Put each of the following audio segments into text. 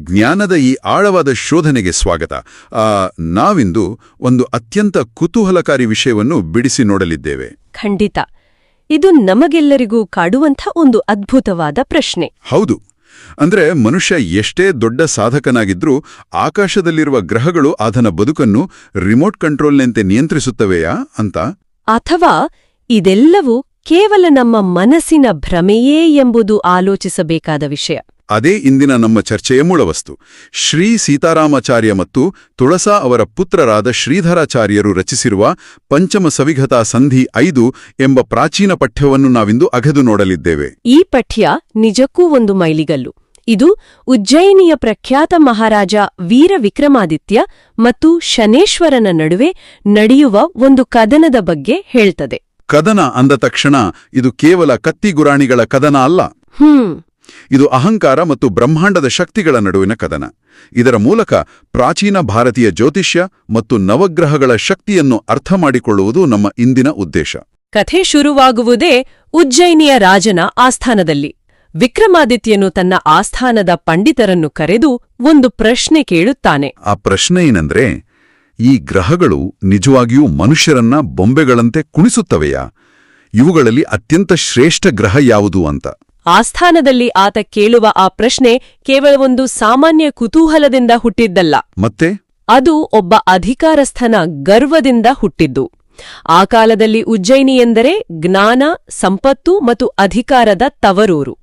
ಜ್ಞಾನದ ಈ ಆಳವಾದ ಶೋಧನೆಗೆ ಸ್ವಾಗತ. ನಾವಿಂದು ಒಂದು ಅತ್ಯಂತ ಕುತೂಹಲಕಾರಿ ವಿಷಯವನ್ನು ಬಿಡಿಸಿ ನೋಡಲಿದ್ದೇವೆ. ಖಂಡಿತ. ಇದು ನಮಗೆಲ್ಲರಿಗೂ ಕಾಡುವಂಥ ಒಂದು ಅದ್ಭುತವಾದ ಪ್ರಶ್ನೆ. ಹೌದು. ಅಂದ್ರೆ ಮನುಷ್ಯ ಎಷ್ಟೇ ದೊಡ್ಡ ಸಾಧಕನಾಗಿದ್ರೂ ಆಕಾಶದಲ್ಲಿರುವ ಗ್ರಹಗಳು ಆತನ ಬದುಕನ್ನು ರಿಮೋಟ್ ಕಂಟ್ರೋಲ್ನಂತೆ ನಿಯಂತ್ರಿಸುತ್ತವೆಯಾ ಅಂತ? ಅಥವಾ ಇದೆಲ್ಲವೂ ಕೇವಲ ನಮ್ಮ ಮನಸ್ಸಿನ ಭ್ರಮೆಯೇ ಎಂಬುದು ಆಲೋಚಿಸಬೇಕಾದ ವಿಷಯ. ಅದೇ ಇಂದಿನ ನಮ್ಮ ಚರ್ಚೆಯ ಮೂಲವಸ್ತು. ಶ್ರೀ ಸೀತಾರಾಮಾಚಾರ್ಯ ಮತ್ತು ತುಳಸಾ ಅವರ ಪುತ್ರರಾದ ಶ್ರೀಧರಾಚಾರ್ಯರು ರಚಿಸಿರುವ ಪಂಚಮ ಸವಿಘತಾ ಸಂಧಿ 5 ಎಂಬ ಪ್ರಾಚೀನ ಪಠ್ಯವನ್ನು ನಾವಿಂದು ಅಗೆದು ನೋಡಲಿದ್ದೇವೆ. ಈ ಪಠ್ಯ ನಿಜಕ್ಕೂ ಒಂದು ಮೈಲಿಗಲ್ಲು. ಇದು ಉಜ್ಜಯಿನಿಯ ಪ್ರಖ್ಯಾತ ಮಹಾರಾಜ ವೀರ ವಿಕ್ರಮಾದಿತ್ಯ ಮತ್ತು ಶನೇಶ್ವರನ ನಡುವೆ ನಡೆಯುವ ಒಂದು ಕದನದ ಬಗ್ಗೆ ಹೇಳ್ತದೆ. ಕದನ ಅಂದ ತಕ್ಷಣ ಇದು ಕೇವಲ ಕತ್ತಿಗುರಾಣಿಗಳ ಕದನ ಅಲ್ಲ. ಇದು ಅಹಂಕಾರ ಮತ್ತು ಬ್ರಹ್ಮಾಂಡದ ಶಕ್ತಿಗಳ ನಡುವಿನ ಕದನ. ಇದರ ಮೂಲಕ ಪ್ರಾಚೀನ ಭಾರತೀಯ ಜ್ಯೋತಿಷ್ಯ ಮತ್ತು ನವಗ್ರಹಗಳ ಶಕ್ತಿಯನ್ನು ಅರ್ಥಮಾಡಿಕೊಳ್ಳುವುದು ನಮ್ಮ ಇಂದಿನ ಉದ್ದೇಶ. ಕಥೆ ಶುರುವಾಗುವುದೇ ಉಜ್ಜಯಿನಿಯ ರಾಜನ ಆಸ್ಥಾನದಲ್ಲಿ. ವಿಕ್ರಮಾದಿತ್ಯನು ತನ್ನ ಆಸ್ಥಾನದ ಪಂಡಿತರನ್ನು ಕರೆದು ಒಂದು ಪ್ರಶ್ನೆ ಕೇಳುತ್ತಾನೆ. ಆ ಪ್ರಶ್ನೆ ಏನಂದ್ರೆ, ಈ ಗ್ರಹಗಳು ನಿಜವಾಗಿಯೂ ಮನುಷ್ಯರನ್ನ ಬೊಂಬೆಗಳಂತೆ ಕುಣಿಸುತ್ತವೆಯಾ? ಇವುಗಳಲ್ಲಿ ಅತ್ಯಂತ ಶ್ರೇಷ್ಠ ಗ್ರಹ ಯಾವುದು ಅಂತ. ಆಸ್ಥಾನದಲ್ಲಿ ಆತ ಕೇಳುವ ಆ ಪ್ರಶ್ನೆ ಕೇವಲ ಒಂದು ಸಾಮಾನ್ಯ ಕುತೂಹಲದಿಂದ ಹುಟ್ಟಿದ್ದಲ್ಲ. ಮತ್ತೆ ಅದು ಒಬ್ಬ ಅಧಿಕಾರಸ್ಥನ ಗರ್ವದಿಂದ ಹುಟ್ಟಿದ್ದು. ಆ ಕಾಲದಲ್ಲಿ ಉಜ್ಜಯಿನಿ ಎಂದರೆ ಜ್ಞಾನ, ಸಂಪತ್ತು ಮತ್ತು ಅಧಿಕಾರದ ತವರೂರು.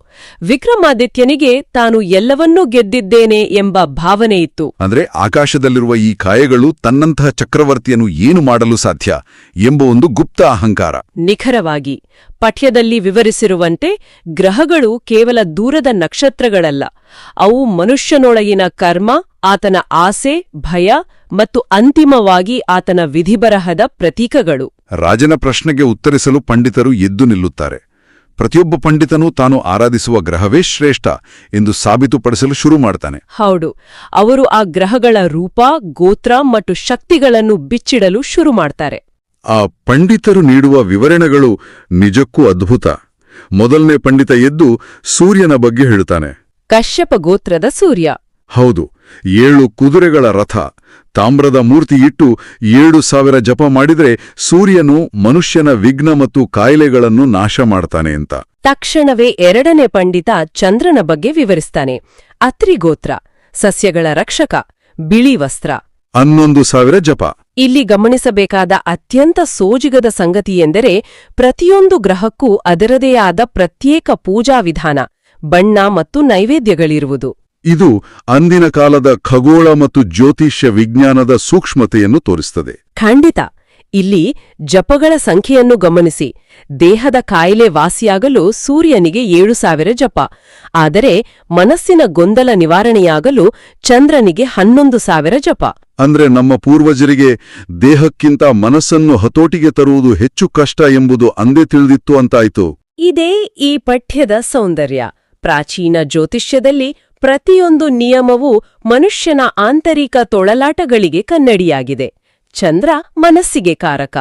ವಿಕ್ರಮಾದಿತ್ಯನಿಗೆ ತಾನು ಎಲ್ಲವನ್ನೂ ಗೆದ್ದಿದ್ದೇನೆ ಎಂಬ ಭಾವನೆಯಿತ್ತು. ಅಂದ್ರೆ ಆಕಾಶದಲ್ಲಿರುವ ಈ ಕಾಯಗಳು ತನ್ನಂತಹ ಚಕ್ರವರ್ತಿಯನ್ನು ಏನು ಮಾಡಲು ಸಾಧ್ಯ ಎಂಬ ಒಂದು ಗುಪ್ತ ಅಹಂಕಾರ. ನಿಖರವಾಗಿ ಪಠ್ಯದಲ್ಲಿ ವಿವರಿಸಿರುವಂತೆ ಗ್ರಹಗಳು ಕೇವಲ ದೂರದ ನಕ್ಷತ್ರಗಳಲ್ಲ. ಅವು ಮನುಷ್ಯನೊಳಗಿನ ಕರ್ಮ, ಆತನ ಆಸೆ, ಭಯ ಮತ್ತು ಅಂತಿಮವಾಗಿ ಆತನ ವಿಧಿಬರಹದ ಪ್ರತೀಕಗಳು. ರಾಜನ ಪ್ರಶ್ನೆಗೆ ಉತ್ತರಿಸಲು ಪಂಡಿತರು ಎದ್ದು ನಿಲ್ಲುತ್ತಾರೆ. ಪ್ರತಿಯೊಬ್ಬ ಪಂಡಿತನೂ ತಾನು ಆರಾಧಿಸುವ ಗ್ರಹವೇ ಶ್ರೇಷ್ಠ ಎಂದು ಸಾಬೀತುಪಡಿಸಲು ಶುರು ಮಾಡ್ತಾನೆ. ಹೌದು, ಅವರು ಆ ಗ್ರಹಗಳ ರೂಪ, ಗೋತ್ರ ಮತ್ತು ಶಕ್ತಿಗಳನ್ನು ಬಿಚ್ಚಿಡಲು ಶುರು ಮಾಡ್ತಾರೆ. ಆ ಪಂಡಿತರು ನೀಡುವ ವಿವರಣೆಗಳು ನಿಜಕ್ಕೂ ಅದ್ಭುತ. ಮೊದಲನೇ ಪಂಡಿತ ಎದ್ದು ಸೂರ್ಯನ ಬಗ್ಗೆ ಹೇಳುತ್ತಾನೆ. ಕಶ್ಯಪ ಗೋತ್ರದ ಸೂರ್ಯ. ಹೌದು, 7 ಕುದುರೆಗಳ ರಥ, ತಾಮ್ರದ ಮೂರ್ತಿ ಇಟ್ಟು 7,000 ಜಪ ಮಾಡಿದ್ರೆ ಸೂರ್ಯನು ಮನುಷ್ಯನ ವಿಘ್ನ ಮತ್ತು ಕಾಯಿಲೆಗಳನ್ನು ನಾಶ ಮಾಡ್ತಾನೆ ಅಂತ. ತಕ್ಷಣವೇ ಎರಡನೇ ಪಂಡಿತ ಚಂದ್ರನ ಬಗ್ಗೆ ವಿವರಿಸ್ತಾನೆ. ಅತ್ರಿ ಗೋತ್ರ, ಸಸ್ಯಗಳ ರಕ್ಷಕ, ಬಿಳಿ ವಸ್ತ್ರ, 11,000 ಜಪ. ಇಲ್ಲಿ ಗಮನಿಸಬೇಕಾದ ಅತ್ಯಂತ ಸೋಜಿಗದ ಸಂಗತಿಯೆಂದರೆ ಪ್ರತಿಯೊಂದು ಗ್ರಹಕ್ಕೂ ಅದರದೇ ಆದ ಪ್ರತ್ಯೇಕ ಪೂಜಾ ವಿಧಾನ, ಬಣ್ಣ ಮತ್ತು ನೈವೇದ್ಯಗಳಿರುವುದು. ಇದು ಅಂದಿನ ಕಾಲದ ಖಗೋಳ ಮತ್ತು ಜ್ಯೋತಿಷ್ಯ ವಿಜ್ಞಾನದ ಸೂಕ್ಷ್ಮತೆಯನ್ನು ತೋರಿಸುತ್ತದೆ. ಖಂಡಿತ. ಇಲ್ಲಿ ಜಪಗಳ ಸಂಖ್ಯೆಯನ್ನು ಗಮನಿಸಿ. ದೇಹದ ಕಾಯಿಲೆ ವಾಸಿಯಾಗಲು ಸೂರ್ಯನಿಗೆ 7,000 ಜಪ, ಆದರೆ ಮನಸ್ಸಿನ ಗೊಂದಲ ನಿವಾರಣೆಯಾಗಲು ಚಂದ್ರನಿಗೆ 11,000 ಜಪ. ಅಂದ್ರೆ ನಮ್ಮ ಪೂರ್ವಜರಿಗೆ ದೇಹಕ್ಕಿಂತ ಮನಸ್ಸನ್ನು ಹತೋಟಿಗೆ ತರುವುದು ಹೆಚ್ಚು ಕಷ್ಟ ಎಂಬುದು ಅಂದೇ ತಿಳಿದಿತ್ತು ಅಂತಾಯ್ತು. ಇದೇ ಈ ಪಠ್ಯದ ಸೌಂದರ್ಯ. ಪ್ರಾಚೀನ ಜ್ಯೋತಿಷ್ಯದಲ್ಲಿ ಪ್ರತಿಯೊಂದು ನಿಯಮವೂ ಮನುಷ್ಯನ ಆಂತರಿಕ ತೊಳಲಾಟಗಳಿಗೆ ಕನ್ನಡಿಯಾಗಿದೆ. ಚಂದ್ರ ಮನಸ್ಸಿಗೆ ಕಾರಕ.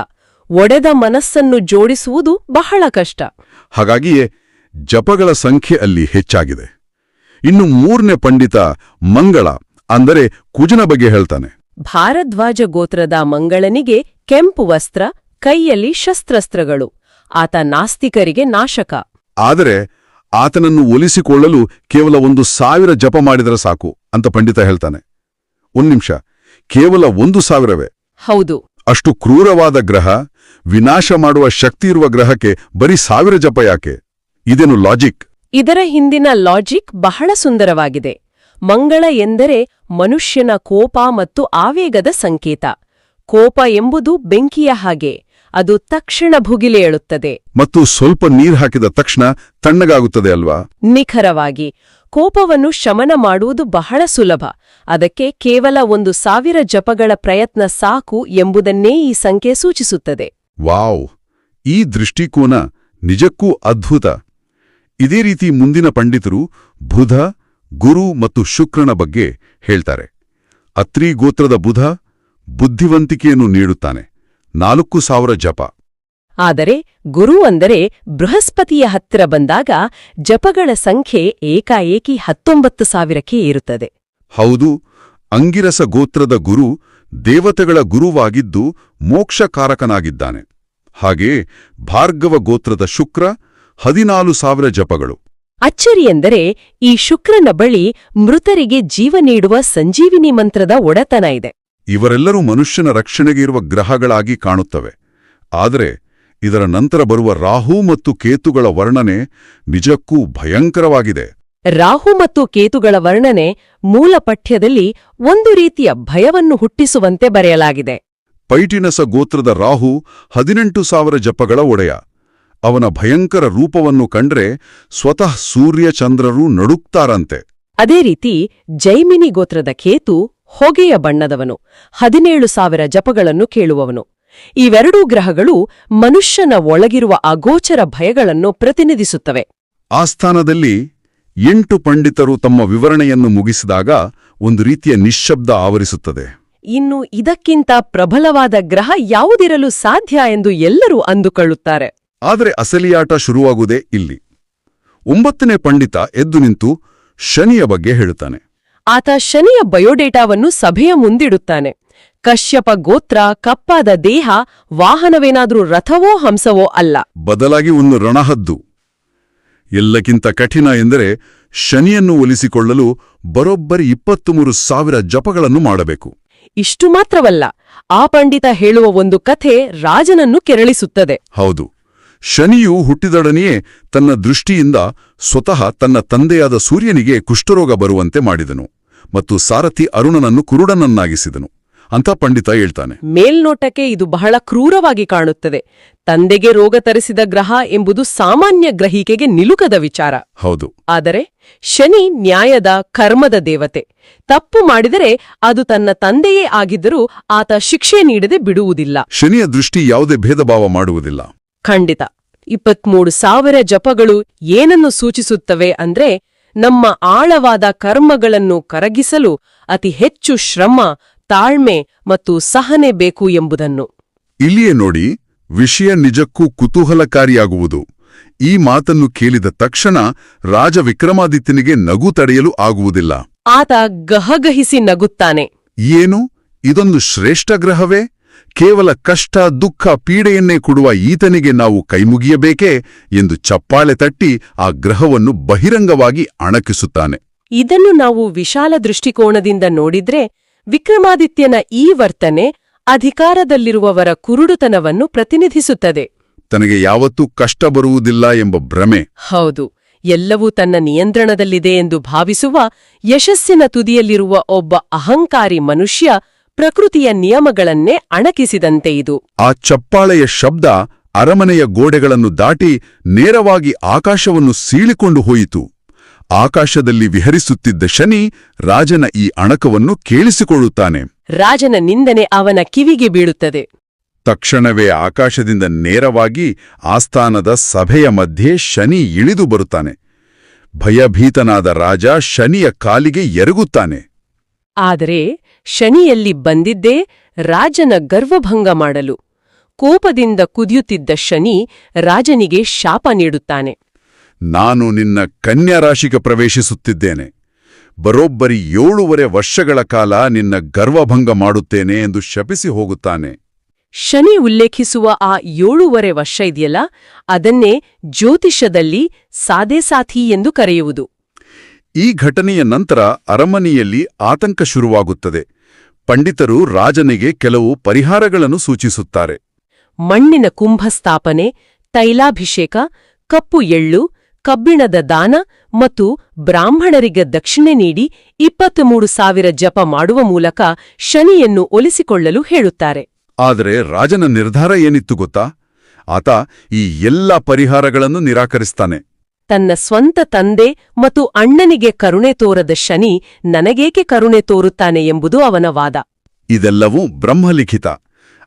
ಒಡೆದ ಮನಸ್ಸನ್ನು ಜೋಡಿಸುವುದು ಬಹಳ ಕಷ್ಟ. ಹಾಗಾಗಿಯೇ ಜಪಗಳ ಸಂಖ್ಯೆ ಅಲ್ಲಿ ಹೆಚ್ಚಾಗಿದೆ. ಇನ್ನು 3ನೇ ಪಂಡಿತ ಮಂಗಳ ಅಂದರೆ ಕುಜನ ಬಗ್ಗೆ ಹೇಳ್ತಾನೆ. ಭಾರದ್ವಾಜ ಗೋತ್ರದ ಮಂಗಳನಿಗೆ ಕೆಂಪು ವಸ್ತ್ರ, ಕೈಯಲ್ಲಿ ಶಸ್ತ್ರಾಸ್ತ್ರಗಳು. ಆತ ನಾಸ್ತಿಕರಿಗೆ ನಾಶಕ. ಆದರೆ ಆತನನ್ನು ಒಲಿಸಿಕೊಳ್ಳಲು ಕೇವಲ 1,000 ಜಪ ಮಾಡಿದರೆ ಸಾಕು ಅಂತ ಪಂಡಿತ ಹೇಳ್ತಾನೆ. 1 ನಿಮಿಷ, ಕೇವಲ 1,000ವೇ? ಹೌದು. ಅಷ್ಟು ಕ್ರೂರವಾದ ಗ್ರಹ, ವಿನಾಶ ಮಾಡುವ ಶಕ್ತಿಯಿರುವ ಗ್ರಹಕ್ಕೆ ಬರೀ 1,000 ಜಪ ಯಾಕೆ? ಇದೇನು ಲಾಜಿಕ್? ಇದರ ಹಿಂದಿನ ಲಾಜಿಕ್ ಬಹಳ ಸುಂದರವಾಗಿದೆ. ಮಂಗಳ ಎಂದರೆ ಮನುಷ್ಯನ ಕೋಪ ಮತ್ತು ಆವೇಗದ ಸಂಕೇತ. ಕೋಪ ಎಂಬುದು ಬೆಂಕಿಯ ಹಾಗೆ, ಅದು ತಕ್ಷಣ ಭುಗಿಲೇಳುತ್ತದೆ ಮತ್ತು ಸ್ವಲ್ಪ ನೀರು ಹಾಕಿದ ತಕ್ಷಣ ತಣ್ಣಗಾಗುತ್ತದೆ ಅಲ್ವಾ? ನಿಖರವಾಗಿ. ಕೋಪವನ್ನು ಶಮನ ಮಾಡುವುದು ಬಹಳ ಸುಲಭ. ಅದಕ್ಕೆ ಕೇವಲ 1,000 ಜಪಗಳ ಪ್ರಯತ್ನ ಸಾಕು ಎಂಬುದನ್ನೇ ಈ ಸಂಖ್ಯೆ ಸೂಚಿಸುತ್ತದೆ. ವಾವ್! ಈ ದೃಷ್ಟಿಕೋನ ನಿಜಕ್ಕೂ ಅದ್ಭುತ. ಇದೇ ರೀತಿ ಮುಂದಿನ ಪಂಡಿತರು ಬುಧ, ಗುರು ಮತ್ತು ಶುಕ್ರನ ಬಗ್ಗೆ ಹೇಳ್ತಾರೆ. ಅತ್ರಿ ಗೋತ್ರದ ಬುಧ ಬುದ್ಧಿವಂತಿಕೆಯನ್ನು ನೀಡುತ್ತಾನೆ, 4,000 ಜಪ. ಆದರೆ ಗುರು ಅಂದರೆ ಬೃಹಸ್ಪತಿಯ ಹತ್ತಿರ ಬಂದಾಗ ಜಪಗಳ ಸಂಖ್ಯೆ ಏಕಾಏಕಿ 19,000ಕ್ಕೆ ಏರುತ್ತದೆ. ಹೌದು, ಅಂಗಿರಸ ಗೋತ್ರದ ಗುರು ದೇವತೆಗಳ ಗುರುವಾಗಿದ್ದು ಮೋಕ್ಷಕಾರಕನಾಗಿದ್ದಾನೆ. ಹಾಗೆಯೇ ಭಾರ್ಗವ ಗೋತ್ರದ ಶುಕ್ರ 14,000 ಜಪಗಳು. ಅಚ್ಚರಿಯೆಂದರೆ ಈ ಶುಕ್ರನ ಬಳಿ ಮೃತರಿಗೆ ಜೀವ ನೀಡುವ ಸಂಜೀವಿನಿ ಮಂತ್ರದ ಒಡೆತನ ಇದೆ. ಇವರೆಲ್ಲರೂ ಮನುಷ್ಯನ ರಕ್ಷಣೆಗೆ ಇರುವ ಗ್ರಹಗಳಾಗಿ ಕಾಣುತ್ತವೆ. ಆದರೆ ಇದರ ನಂತರ ಬರುವ ರಾಹು ಮತ್ತು ಕೇತುಗಳ ವರ್ಣನೆ ನಿಜಕ್ಕೂ ಭಯಂಕರವಾಗಿದೆ. ರಾಹು ಮತ್ತು ಕೇತುಗಳ ವರ್ಣನೆ ಮೂಲ ಪಠ್ಯದಲ್ಲಿ ಒಂದು ರೀತಿಯ ಭಯವನ್ನು ಹುಟ್ಟಿಸುವಂತೆ ಬರೆಯಲಾಗಿದೆ. ಪೈಟಿನಸ ಗೋತ್ರದ ರಾಹು 18,000 ಜಪಗಳ ಒಡೆಯ. ಅವನ ಭಯಂಕರ ರೂಪವನ್ನು ಕಂಡ್ರೆ ಸ್ವತಃ ಸೂರ್ಯ ಚಂದ್ರರೂ ನಡುಕ್ತಾರಂತೆ. ಅದೇ ರೀತಿ ಜೈಮಿನಿ ಗೋತ್ರದ ಕೇತು ಹೊಗೆಯ ಬಣ್ಣದವನು, 17,000 ಜಪಗಳನ್ನು ಕೇಳುವವನು. ಇವೆರಡೂ ಗ್ರಹಗಳು ಮನುಷ್ಯನ ಒಳಗಿರುವ ಅಗೋಚರ ಭಯಗಳನ್ನು ಪ್ರತಿನಿಧಿಸುತ್ತವೆ. ಆ ಸ್ಥಾನದಲ್ಲಿ 8 ಪಂಡಿತರು ತಮ್ಮ ವಿವರಣೆಯನ್ನು ಮುಗಿಸಿದಾಗ ಒಂದು ರೀತಿಯ ನಿಶ್ಶಬ್ದ ಆವರಿಸುತ್ತದೆ. ಇನ್ನು ಇದಕ್ಕಿಂತ ಪ್ರಬಲವಾದ ಗ್ರಹ ಯಾವುದಿರಲು ಸಾಧ್ಯ ಎಂದು ಎಲ್ಲರೂ ಅಂದುಕೊಳ್ಳುತ್ತಾರೆ. ಆದರೆ ಅಸಲಿಯಾಟ ಶುರುವಾಗುವುದೇ ಇಲ್ಲಿ. 9ನೇ ಪಂಡಿತ ಎದ್ದು ನಿಂತು ಶನಿಯ ಬಗ್ಗೆ ಹೇಳುತ್ತಾನೆ. ಆತ ಶನಿಯ ಬಯೋಡೇಟಾವನ್ನು ಸಭೆಯ ಮುಂದಿಡುತ್ತಾನೆ. ಕಶ್ಯಪ ಗೋತ್ರ, ಕಪ್ಪಾದ ದೇಹ, ವಾಹನವೇನಾದ್ರೂ ರಥವೋ ಹಂಸವೋ ಅಲ್ಲ, ಬದಲಾಗಿ ಒಂದು ರಣಹದ್ದು. ಎಲ್ಲಕ್ಕಿಂತ ಕಠಿಣ ಎಂದರೆ ಶನಿಯನ್ನು ಒಲಿಸಿಕೊಳ್ಳಲು ಬರೋಬ್ಬರಿ 23,000 ಜಪಗಳನ್ನು ಮಾಡಬೇಕು. ಇಷ್ಟು ಮಾತ್ರವಲ್ಲ, ಆ ಪಂಡಿತ ಹೇಳುವ ಒಂದು ಕಥೆ ರಾಜನನ್ನು ಕೆರಳಿಸುತ್ತದೆ. ಹೌದು, ಶನಿಯು ಹುಟ್ಟಿದೊಡನೆಯೇ ತನ್ನ ದೃಷ್ಟಿಯಿಂದ ಸ್ವತಃ ತನ್ನ ತಂದೆಯಾದ ಸೂರ್ಯನಿಗೆ ಕುಷ್ಠರೋಗ ಬರುವಂತೆ ಮಾಡಿದನು ಮತ್ತು ಸಾರಥಿ ಅರುಣನನ್ನು ಕುರುಡನನ್ನಾಗಿಸಿದನು ಅಂತ ಪಂಡಿತ ಹೇಳ್ತಾನೆ. ಮೇಲ್ನೋಟಕ್ಕೆ ಇದು ಬಹಳ ಕ್ರೂರವಾಗಿ ಕಾಣುತ್ತದೆ. ತಂದೆಗೆ ರೋಗ ತರಿಸಿದ ಗ್ರಹ ಎಂಬುದು ಸಾಮಾನ್ಯ ಗ್ರಹಿಕೆಗೆ ನಿಲುಕದ ವಿಚಾರ. ಹೌದು, ಆದರೆ ಶನಿ ನ್ಯಾಯದ, ಕರ್ಮದ ದೇವತೆ. ತಪ್ಪು ಮಾಡಿದರೆ ಅದು ತನ್ನ ತಂದೆಯೇ ಆಗಿದ್ದರೂ ಆತ ಶಿಕ್ಷೆ ನೀಡದೆ ಬಿಡುವುದಿಲ್ಲ. ಶನಿಯ ದೃಷ್ಟಿ ಯಾವುದೇ ಭೇದಭಾವ ಮಾಡುವುದಿಲ್ಲ. ಖಂಡಿತ. 23,000 ಜಪಗಳು ಏನನ್ನು ಸೂಚಿಸುತ್ತವೆ ಅಂದ್ರೆ, ನಮ್ಮ ಆಳವಾದ ಕರ್ಮಗಳನ್ನು ಕರಗಿಸಲು ಅತಿ ಹೆಚ್ಚು ಶ್ರಮ, ತಾಳ್ಮೆ ಮತ್ತು ಸಹನೆ ಬೇಕು ಎಂಬುದನ್ನು. ಇಲ್ಲಿಯೇ ನೋಡಿ, ವಿಷಯ ನಿಜಕ್ಕೂ ಕುತೂಹಲಕಾರಿಯಾಗುವುದು. ಈ ಮಾತನ್ನು ಕೇಳಿದ ತಕ್ಷಣ ರಾಜ ವಿಕ್ರಮಾದಿತ್ಯನಿಗೆ ನಗು ತಡೆಯಲು ಆಗುವುದಿಲ್ಲ. ಆತ ಗಹಗಹಿಸಿ ನಗುತ್ತಾನೆ. ಏನು, ಇದೊಂದು ಶ್ರೇಷ್ಠ ಗ್ರಹವೇ? ಕೇವಲ ಕಷ್ಟ, ದುಃಖ, ಪೀಡೆಯನ್ನೇ ಕೊಡುವ ಈತನಿಗೆ ನಾವು ಕೈಮುಗಿಯಬೇಕೇ ಎಂದು ಚಪ್ಪಾಳೆ ತಟ್ಟಿ ಆ ಗ್ರಹವನ್ನು ಬಹಿರಂಗವಾಗಿ ಅಣಕಿಸುತ್ತಾನೆ. ಇದನ್ನು ನಾವು ವಿಶಾಲ ದೃಷ್ಟಿಕೋನದಿಂದ ನೋಡಿದ್ರೆ, ವಿಕ್ರಮಾದಿತ್ಯನ ಈ ವರ್ತನೆ ಅಧಿಕಾರದಲ್ಲಿರುವವರ ಕುರುಡುತನವನ್ನು ಪ್ರತಿನಿಧಿಸುತ್ತದೆ. ತನಗೆ ಯಾವತ್ತೂ ಕಷ್ಟ ಬರುವುದಿಲ್ಲ ಎಂಬ ಭ್ರಮೆ. ಹೌದು, ಎಲ್ಲವೂ ತನ್ನ ನಿಯಂತ್ರಣದಲ್ಲಿದೆ ಎಂದು ಭಾವಿಸುವ ಯಶಸ್ಸಿನ ತುದಿಯಲ್ಲಿರುವ ಒಬ್ಬ ಅಹಂಕಾರಿ ಮನುಷ್ಯ ಪ್ರಕೃತಿಯ ನಿಯಮಗಳನ್ನೇ ಅಣಕಿಸಿದಂತೆ ಇದು. ಆ ಚಪ್ಪಾಳೆಯ ಶಬ್ದ ಅರಮನೆಯ ಗೋಡೆಗಳನ್ನು ದಾಟಿ ನೇರವಾಗಿ ಆಕಾಶವನ್ನು ಸೀಳಿಕೊಂಡು ಹೋಯಿತು. ಆಕಾಶದಲ್ಲಿ ವಿಹರಿಸುತ್ತಿದ್ದ ಶನಿ ರಾಜನ ಈ ಅಣಕವನ್ನು ಕೇಳಿಸಿಕೊಳ್ಳುತ್ತಾನೆ. ರಾಜನ ನಿಂದನೆ ಅವನ ಕಿವಿಗೆ ಬೀಳುತ್ತದೆ. ತಕ್ಷಣವೇ ಆಕಾಶದಿಂದ ನೇರವಾಗಿ ಆಸ್ಥಾನದ ಸಭೆಯ ಮಧ್ಯೆ ಶನಿ ಇಳಿದು ಬರುತ್ತಾನೆ. ಭಯಭೀತನಾದ ರಾಜ ಶನಿಯ ಕಾಲಿಗೆ ಎರಗುತ್ತಾನೆ. ಆದರೆ ಶನಿಯಲ್ಲಿ ಬಂದಿದ್ದೇ ರಾಜನ ಗರ್ವಭಂಗ ಮಾಡಲು. ಕೋಪದಿಂದ ಕುದಿಯುತ್ತಿದ್ದ ಶನಿ ರಾಜನಿಗೆ ಶಾಪ ನೀಡುತ್ತಾನೆ. ನಾನು ನಿನ್ನ ಕನ್ಯಾ ರಾಶಿಗೆ ಪ್ರವೇಶಿಸುತ್ತಿದ್ದೇನೆ. ಬರೋಬ್ಬರಿ 7.5 ವರ್ಷಗಳ ಕಾಲ ನಿನ್ನ ಗರ್ವಭಂಗ ಮಾಡುತ್ತೇನೆ ಎಂದು ಶಪಿಸಿ ಹೋಗುತ್ತಾನೆ. ಶನಿ ಉಲ್ಲೇಖಿಸುವ ಆ 7.5 ವರ್ಷ ಇದೆಯಲ್ಲ, ಅದನ್ನೇ ಜ್ಯೋತಿಷ್ಯದಲ್ಲಿ ಸಾಧೇಸಾಥಿ ಎಂದು ಕರೆಯುವುದು. ಈ ಘಟನೆಯ ನಂತರ ಅರಮನೆಯಲ್ಲಿ ಆತಂಕ ಶುರುವಾಗುತ್ತದೆ. ಪಂಡಿತರು ರಾಜನಿಗೆ ಕೆಲವು ಪರಿಹಾರಗಳನ್ನು ಸೂಚಿಸುತ್ತಾರೆ. ಮಣ್ಣಿನ ಕುಂಭ ಸ್ಥಾಪನೆ, ತೈಲಾಭಿಷೇಕ, ಕಪ್ಪು ಎಳ್ಳು, ಕಬ್ಬಿಣದ ದಾನ ಮತ್ತು ಬ್ರಾಹ್ಮಣರಿಗೆ ದಕ್ಷಿಣೆ ನೀಡಿ 23,000 ಜಪ ಮಾಡುವ ಮೂಲಕ ಶನಿಯನ್ನು ಒಲಿಸಿಕೊಳ್ಳಲು ಹೇಳುತ್ತಾರೆ. ಆದರೆ ರಾಜನ ನಿರ್ಧಾರ ಏನಿತ್ತು ಗೊತ್ತಾ? ಆತ ಈ ಎಲ್ಲ ಪರಿಹಾರಗಳನ್ನು ನಿರಾಕರಿಸ್ತಾನೆ. ತನ್ನ ಸ್ವಂತ ತಂದೆ ಮತ್ತು ಅಣ್ಣನಿಗೆ ಕರುಣೆ ತೋರದ ಶನಿ ನನಗೇಕೆ ಕರುಣೆ ತೋರುತ್ತಾನೆ ಎಂಬುದು ಅವನ ವಾದ. ಇದೆಲ್ಲವೂ ಬ್ರಹ್ಮಲಿಖಿತ,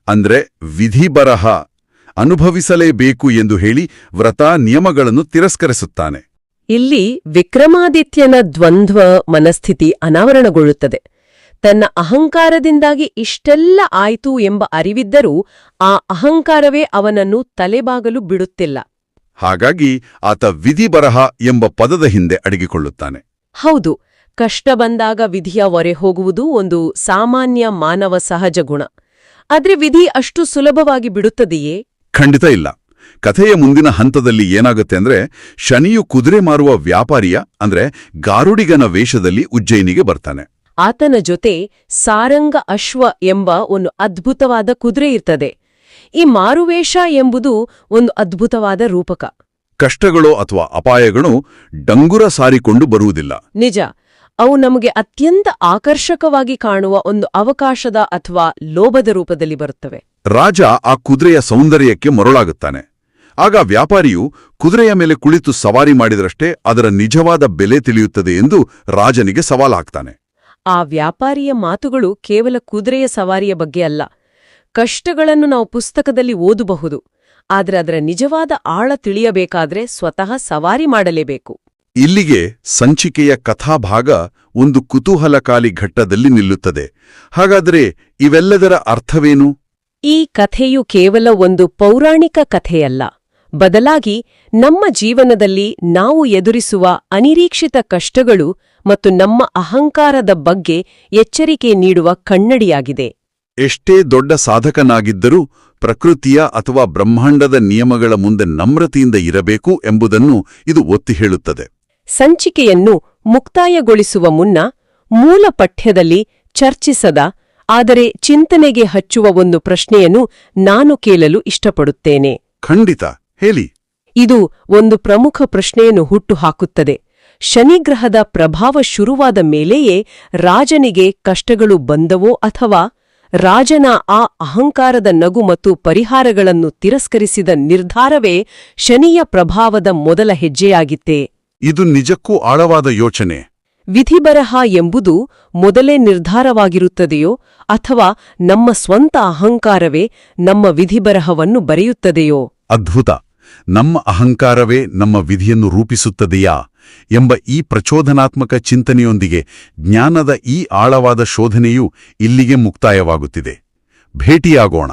ಅಂದ್ರೆ ವಿಧಿಬರಹ, ಅನುಭವಿಸಲೇಬೇಕು ಎಂದು ಹೇಳಿ ವ್ರತ ನಿಯಮಗಳನ್ನು ತಿರಸ್ಕರಿಸುತ್ತಾನೆ. ಇಲ್ಲಿ ವಿಕ್ರಮಾದಿತ್ಯನ ದ್ವಂದ್ವ ಮನಸ್ಥಿತಿ ಅನಾವರಣಗೊಳ್ಳುತ್ತದೆ. ತನ್ನ ಅಹಂಕಾರದಿಂದಾಗಿ ಇಷ್ಟೆಲ್ಲ ಆಯ್ತು ಎಂಬ ಅರಿವಿದ್ದರೂ ಆ ಅಹಂಕಾರವೇ ಅವನನ್ನು ತಲೆಬಾಗಲು ಬಿಡುತ್ತಿಲ್ಲ. ಹಾಗಾಗಿ ಆತ ವಿಧಿಬರಹ ಎಂಬ ಪದದ ಹಿಂದೆ ಅಡಗಿಕೊಳ್ಳುತ್ತಾನೆ. ಹೌದು, ಕಷ್ಟ ಬಂದಾಗ ವಿಧಿಯ ಹೊರೆ ಹೋಗುವುದು ಒಂದು ಸಾಮಾನ್ಯ ಮಾನವ ಸಹಜ ಗುಣ. ಆದ್ರೆ ವಿಧಿ ಅಷ್ಟು ಸುಲಭವಾಗಿ ಬಿಡುತ್ತದೆಯೇ? ಖಂಡಿತ ಇಲ್ಲ. ಕಥೆಯ ಮುಂದಿನ ಹಂತದಲ್ಲಿ ಏನಾಗುತ್ತೆ ಅಂದ್ರೆ, ಶನಿಯು ಕುದುರೆ ಮಾರುವ ವ್ಯಾಪಾರಿಯ ಅಂದ್ರೆ ಗಾರುಡಿಗನ ವೇಷದಲ್ಲಿ ಉಜ್ಜಯಿನಿಗೆ ಬರ್ತಾನೆ. ಆತನ ಜೊತೆ ಸಾರಂಗ ಅಶ್ವ ಎಂಬ ಒಂದು ಅದ್ಭುತವಾದ ಕುದುರೆ ಇರ್ತದೆ. ಈ ಮಾರುವೇಷ ಎಂಬುದು ಒಂದು ಅದ್ಭುತವಾದ ರೂಪಕ. ಕಷ್ಟಗಳು ಅಥವಾ ಅಪಾಯಗಳು ಡಂಗುರ ಸಾರಿಕೊಂಡು ಬರುವುದಿಲ್ಲ. ನಿಜ, ಅವು ನಮಗೆ ಅತ್ಯಂತ ಆಕರ್ಷಕವಾಗಿ ಕಾಣುವ ಒಂದು ಅವಕಾಶದ ಅಥವಾ ಲೋಭದ ರೂಪದಲ್ಲಿ ಬರುತ್ತವೆ. ರಾಜ ಆ ಕುದುರೆಯ ಸೌಂದರ್ಯಕ್ಕೆ ಮರುಳಾಗುತ್ತಾನೆ. ಆಗ ವ್ಯಾಪಾರಿಯು ಕುದುರೆಯ ಮೇಲೆ ಕುಳಿತು ಸವಾರಿ ಮಾಡಿದರಷ್ಟೇ ಅದರ ನಿಜವಾದ ಬೆಲೆ ತಿಳಿಯುತ್ತದೆ ಎಂದು ರಾಜನಿಗೆ ಸವಾಲಾಗ್ತಾನೆ. ಆ ವ್ಯಾಪಾರಿಯ ಮಾತುಗಳು ಕೇವಲ ಕುದುರೆಯ ಸವಾರಿಯ ಬಗ್ಗೆ ಅಲ್ಲ. ಕಷ್ಟಗಳನ್ನು ನಾವು ಪುಸ್ತಕದಲ್ಲಿ ಓದಬಹುದು, ಆದರೆ ಅದರ ನಿಜವಾದ ಆಳ ತಿಳಿಯಬೇಕಾದ್ರೆ ಸ್ವತಃ ಸವಾರಿ ಮಾಡಲೇಬೇಕು. ಇಲ್ಲಿಗೆ ಸಂಚಿಕೆಯ ಕಥಾಭಾಗ ಒಂದು ಕುತೂಹಲಕಾಲಿ ಘಟ್ಟದಲ್ಲಿ ನಿಲ್ಲುತ್ತದೆ. ಹಾಗಾದರೆ ಇವೆಲ್ಲದರ ಅರ್ಥವೇನು? ಈ ಕಥೆಯು ಕೇವಲ ಒಂದು ಪೌರಾಣಿಕ ಕಥೆಯಲ್ಲ, ಬದಲಾಗಿ ನಮ್ಮ ಜೀವನದಲ್ಲಿ ನಾವು ಎದುರಿಸುವ ಅನಿರೀಕ್ಷಿತ ಕಷ್ಟಗಳು ಮತ್ತು ನಮ್ಮ ಅಹಂಕಾರದ ಬಗ್ಗೆ ಎಚ್ಚರಿಕೆ ನೀಡುವ ಕನ್ನಡಿಯಾಗಿದೆ. ಎಷ್ಟೇ ದೊಡ್ಡ ಸಾಧಕನಾಗಿದ್ದರೂ ಪ್ರಕೃತಿಯ ಅಥವಾ ಬ್ರಹ್ಮಾಂಡದ ನಿಯಮಗಳ ಮುಂದೆ ನಮ್ರತೆಯಿಂದ ಇರಬೇಕು ಎಂಬುದನ್ನು ಇದು ಒತ್ತಿ ಹೇಳುತ್ತದೆ. ಸಂಚಿಕೆಯನ್ನು ಮುಕ್ತಾಯಗೊಳಿಸುವ ಮುನ್ನ ಮೂಲ ಪಠ್ಯದಲ್ಲಿ ಚರ್ಚಿಸದ ಆದರೆ ಚಿಂತನೆಗೆ ಹಚ್ಚುವ ಒಂದು ಪ್ರಶ್ನೆಯನ್ನು ನಾನು ಕೇಳಲು ಇಷ್ಟಪಡುತ್ತೇನೆ. ಖಂಡಿತ, ಹೇಳಿ. ಇದು ಒಂದು ಪ್ರಮುಖ ಪ್ರಶ್ನೆಯನ್ನು ಹುಟ್ಟುಹಾಕುತ್ತದೆ. ಶನಿಗ್ರಹದ ಪ್ರಭಾವ ಶುರುವಾದ ಮೇಲೆಯೇ ರಾಜನಿಗೆ ಕಷ್ಟಗಳು ಬಂದವೋ ಅಥವಾ ರಾಜನ ಆ ಅಹಂಕಾರದ ನಗು ಮತ್ತು ಪರಿಹಾರಗಳನ್ನು ತಿರಸ್ಕರಿಸಿದ ನಿರ್ಧಾರವೇ ಶನಿಯ ಪ್ರಭಾವದ ಮೊದಲ ಹೆಜ್ಜೆಯಾಗಿತ್ತೇ? ಇದು ನಿಜಕ್ಕೂ ಆಳವಾದ ಯೋಚನೆ. ವಿಧಿಬರಹ ಎಂಬುದು ಮೊದಲೇ ನಿರ್ಧಾರವಾಗಿರುತ್ತದೆಯೋ ಅಥವಾ ನಮ್ಮ ಸ್ವಂತ ಅಹಂಕಾರವೇ ನಮ್ಮ ವಿಧಿಬರಹವನ್ನು ಬರೆಯುತ್ತದೆಯೋ? ಅದ್ಭುತ. ನಮ್ಮ ಅಹಂಕಾರವೇ ನಮ್ಮ ವಿಧಿಯನ್ನು ರೂಪಿಸುತ್ತದೆಯಾ ಎಂಬ ಈ ಪ್ರಚೋದನಾತ್ಮಕ ಚಿಂತನೆಯೊಂದಿಗೆ ಜ್ಞಾನದ ಈ ಆಳವಾದ ಶೋಧನೆಯು ಇಲ್ಲಿಗೆ ಮುಕ್ತಾಯವಾಗುತ್ತಿದೆ. ಭೇಟಿಯಾಗೋಣ.